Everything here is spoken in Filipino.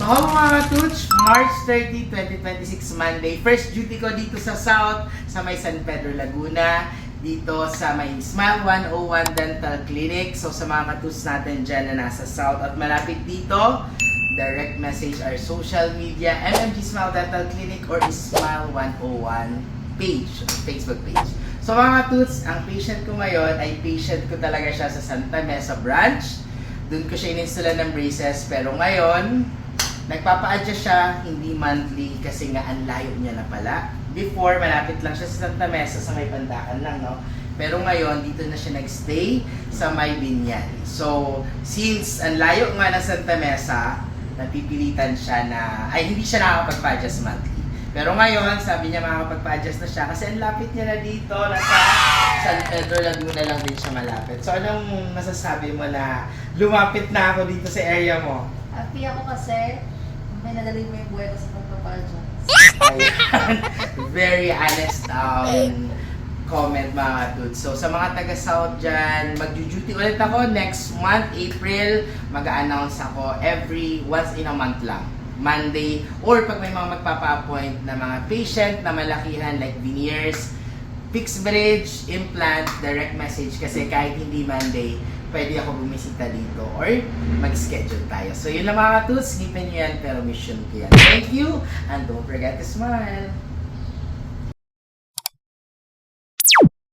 So mga Tuts, March 30, 2026 Monday. First duty ko dito sa South, sa may San Pedro, Laguna. Dito sa may Smile 101 Dental Clinic. So sa mga katuts natin dyan na nasa South at malapit dito, direct message our social media, MMG Smile Dental Clinic or Smile 101 page, Facebook page. So mga katuts, ang patient ko ngayon ay patient ko talaga siya sa Santa Mesa branch. Doon ko siya ininstala ng braces, pero ngayon, nagpapa-adjust siya, hindi monthly kasi nga ang layo niya na pala. Before, malapit lang siya sa Santa Mesa, sa may Pandacan lang, no? Pero ngayon, dito na siya nagstay sa may Binyan. So, since ang layo nga ng Santa Mesa, napipilitan siya na, ay hindi siya nakakapagpa-adjust monthly. Pero ngayon, sabi niya makakapagpa-adjust na siya kasi ang lapit niya na dito, nasa San Pedro, Laguna lang din siya malapit. So, anong masasabi mo na lumapit na ako dito sa area mo? Happy ako kasi may nadali mo yung buhay ko sa pagpapadya. Ayan. Very honest comment mga dudes. So sa mga taga-South dyan, mag-duty ulit ako next month, April. Mag-a-announce ako once in a month lang. Monday, or pag may mga magpapa-appoint na mga patient na malakihan like veneers, fixed bridge, implant, direct message kasi kahit hindi Monday, pwede ako bumisita dito or mag-schedule tayo. So yun lang mga tools, skipin nyo yan pero mission ko yan. Thank you and don't forget to smile!